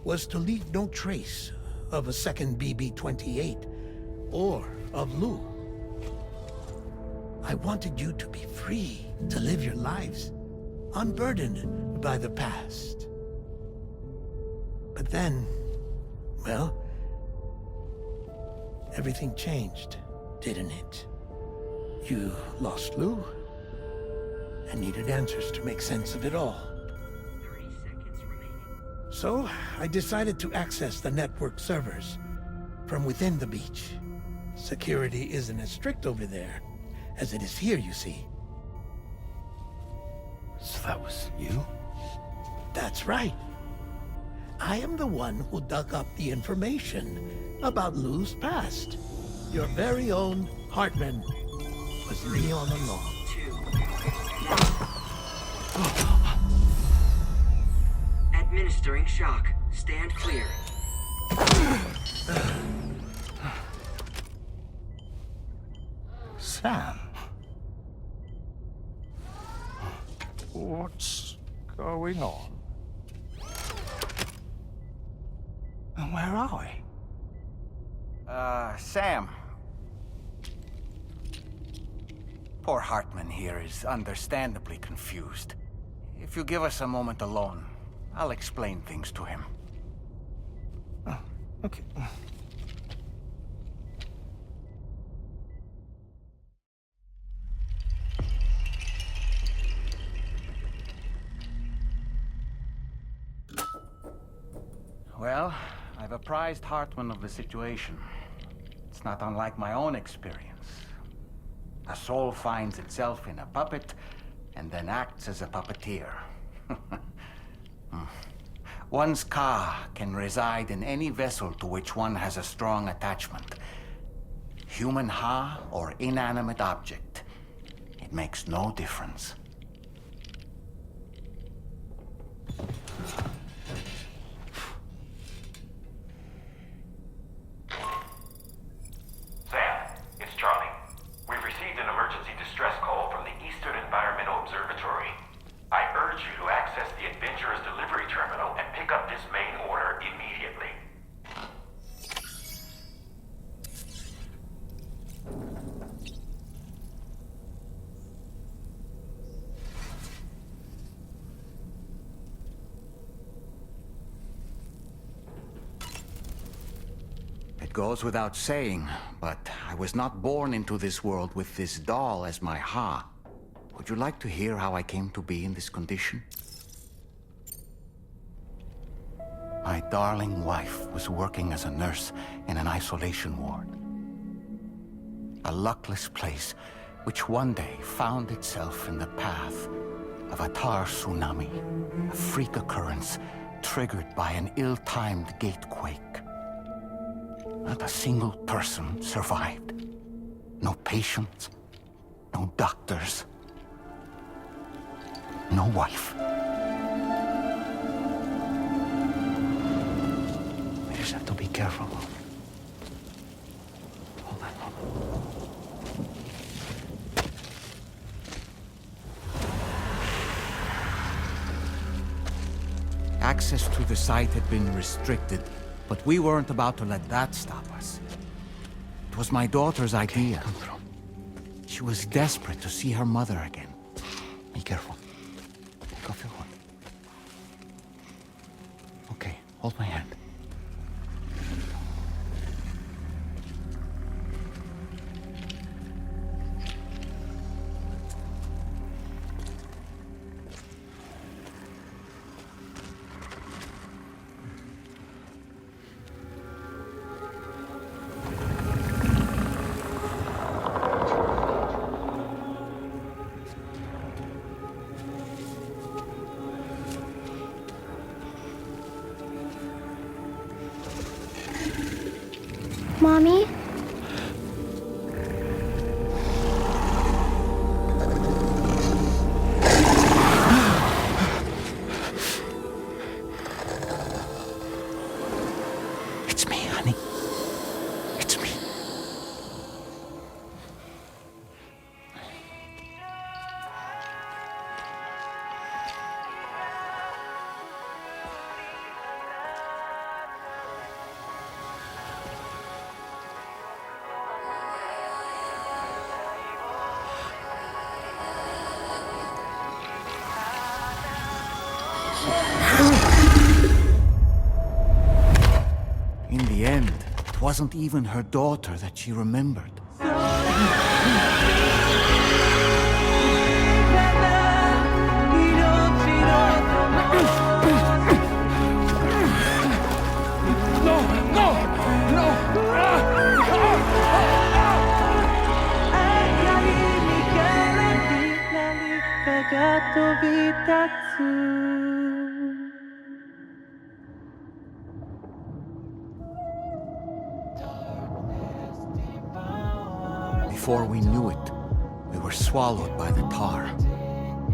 was to leave no trace of a second BB-28 or of Lou. I wanted you to be free to live your lives, unburdened by the past. But then, well, everything changed, didn't it? You lost Lou, and needed answers to make sense of it all. 30 seconds remaining. So, I decided to access the network servers from within the beach. Security isn't as strict over there as it is here, you see. So that was you? That's right. I am the one who dug up the information about Lou's past. Your very own Hartman was me all along. 2. Administering shock. Stand clear. Sam? What's going on? And where are we? Sam. Poor Hartman here is understandably confused. If you give us a moment alone, I'll explain things to him. Oh, okay. Well, I've apprised Hartman of the situation. It's not unlike my own experience. A soul finds itself in a puppet, and then acts as a puppeteer. One's ka can reside in any vessel to which one has a strong attachment. Human ha or inanimate object. It makes no difference. Sam, it's Charlie. We've received an emergency distress call from the Eastern Environmental Observatory. I urge you to access the Adventurer's delivery terminal and pick up this main order immediately. It goes without saying, but I was not born into this world with this doll as my ha. Would you like to hear how I came to be in this condition? My darling wife was working as a nurse in an isolation ward. A luckless place which one day found itself in the path of a tar tsunami, a freak occurrence triggered by an ill-timed gatequake. Not a single person survived. No patients, no doctors, no wife. We just have to be careful. Hold on, hold on. Access to the site had been restricted, but we weren't about to let that stop us. It was my daughter's idea. Come through. She was desperate to see her mother again. Be careful. Take off your hood. Okay, hold my hand. Mommy? It's me, honey. It's me. wasn't even her daughter that she remembered. Before we knew it, we were swallowed by the tar,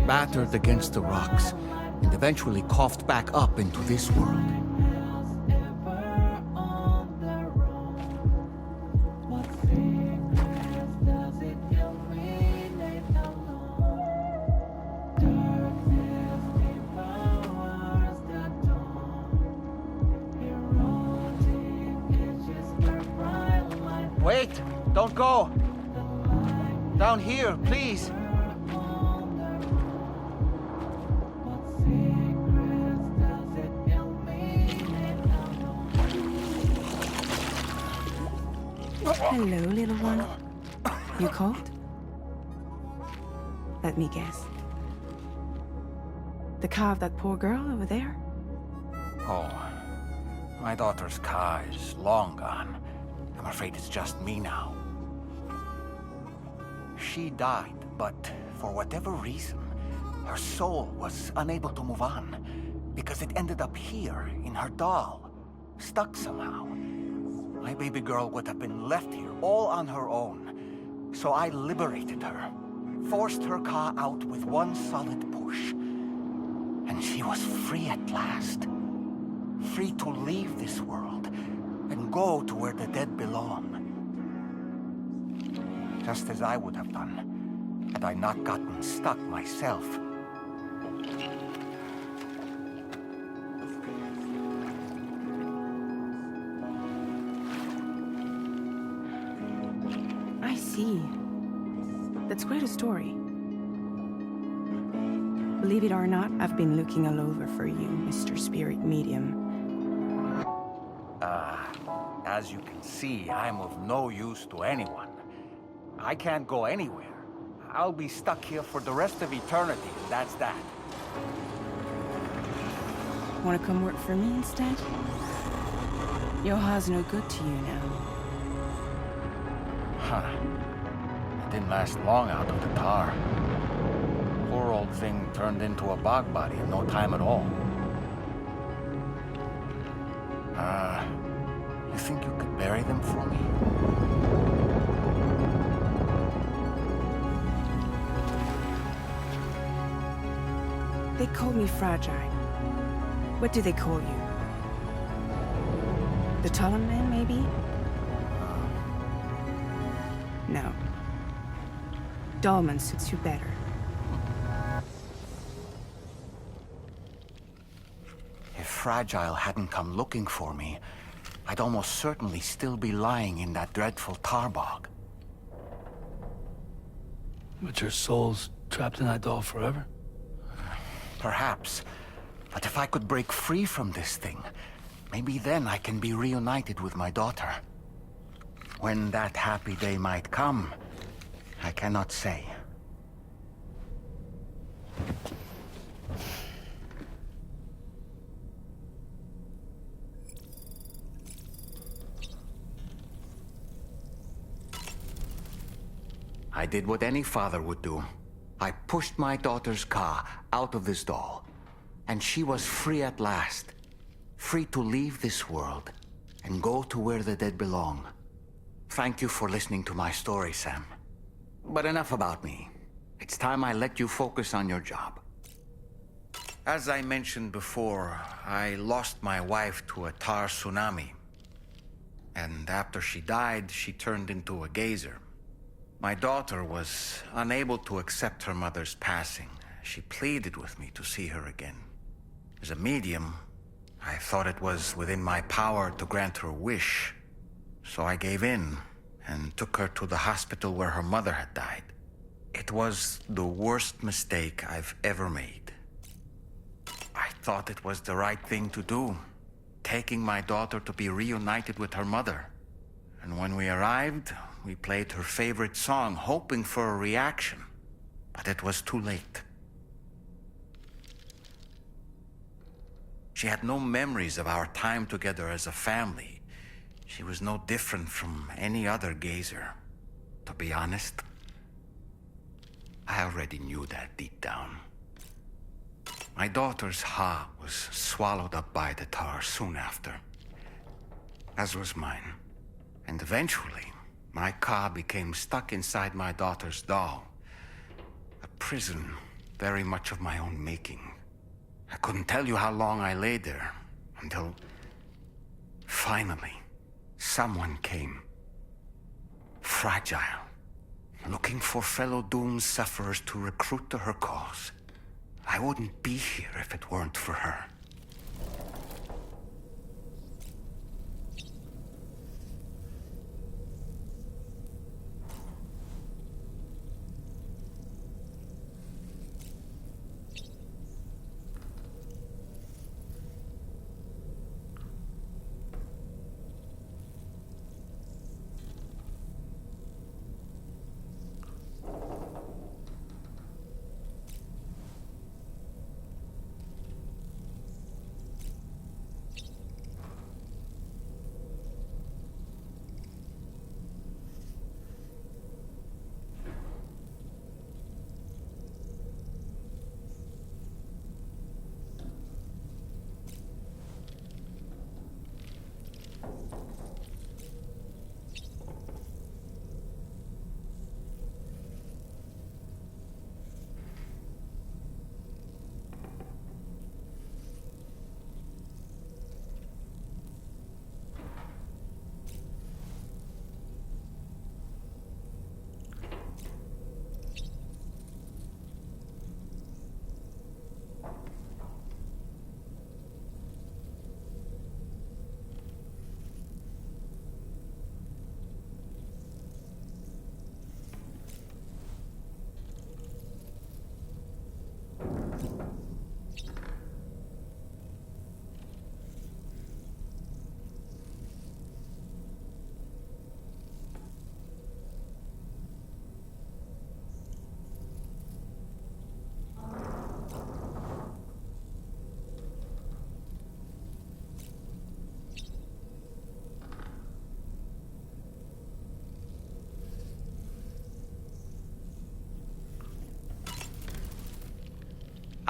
battered against the rocks, and eventually coughed back up into this world. Wait! Don't go! Down here, please! Hello, little one. You cold? Let me guess. The car of that poor girl over there? Oh, my daughter's car is long gone. I'm afraid it's just me now. She died, but for whatever reason, her soul was unable to move on because it ended up here in her doll, stuck somehow. My baby girl would have been left here all on her own. So I liberated her, forced her car out with one solid push. And she was free at last. Free to leave this world and go to where the dead belong. Just as I would have done, had I not gotten stuck myself. I see. That's quite a story. Believe it or not, I've been looking all over for you, Mr. Spirit Medium. As you can see, I'm of no use to anyone. I can't go anywhere. I'll be stuck here for the rest of eternity, and that's that. Want to come work for me instead? Yoha's no good to you now. Huh. It didn't last long out of the tar. Poor old thing turned into a bog body in no time at all. You think you could bury them for me? They call me fragile. What do they call you? The Talon Man, maybe? No. Dolman suits you better. If Fragile hadn't come looking for me, I'd almost certainly still be lying in that dreadful tar bog. But your soul's trapped in that doll forever? Perhaps. But if I could break free from this thing, maybe then I can be reunited with my daughter. When that happy day might come, I cannot say. I did what any father would do. I pushed my daughter's car out of this doll, and she was free at last. Free to leave this world and go to where the dead belong. Thank you for listening to my story, Sam. But enough about me. It's time I let you focus on your job. As I mentioned before, I lost my wife to a tar tsunami. And after she died, she turned into a geyser. My daughter was unable to accept her mother's passing. She pleaded with me to see her again. As a medium, I thought it was within my power to grant her wish. So I gave in and took her to the hospital where her mother had died. It was the worst mistake I've ever made. I thought it was the right thing to do, taking my daughter to be reunited with her mother. And when we arrived, we played her favorite song, hoping for a reaction. But it was too late. She had no memories of our time together as a family. She was no different from any other gazer. To be honest, I already knew that deep down. My daughter's heart was swallowed up by the tar soon after, as was mine. And eventually, my car became stuck inside my daughter's doll. A prison very much of my own making. I couldn't tell you how long I lay there, until finally, someone came. Fragile, looking for fellow doomed sufferers to recruit to her cause. I wouldn't be here if it weren't for her.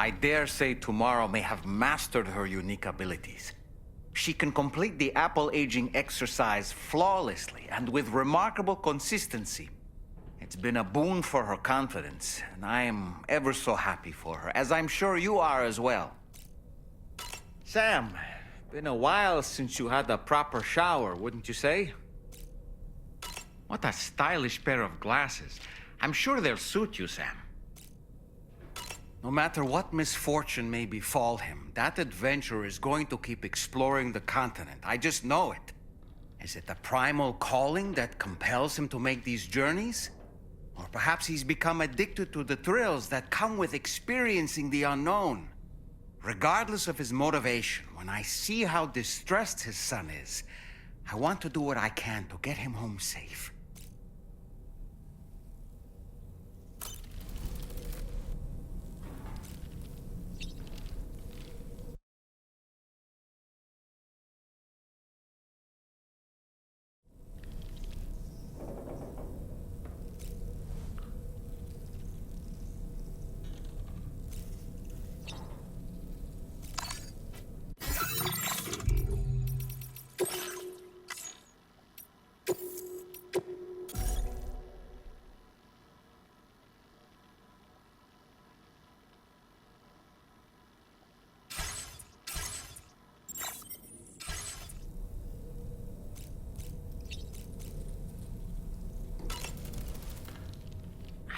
I dare say tomorrow may have mastered her unique abilities. She can complete the apple aging exercise flawlessly and with remarkable consistency. It's been a boon for her confidence, and I am ever so happy for her, as I'm sure you are as well. Sam, been a while since you had a proper shower, wouldn't you say? What a stylish pair of glasses. I'm sure they'll suit you, Sam. No matter what misfortune may befall him, that adventurer is going to keep exploring the continent. I just know it. Is it the primal calling that compels him to make these journeys? Or perhaps he's become addicted to the thrills that come with experiencing the unknown. Regardless of his motivation, when I see how distressed his son is, I want to do what I can to get him home safe.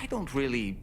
I don't really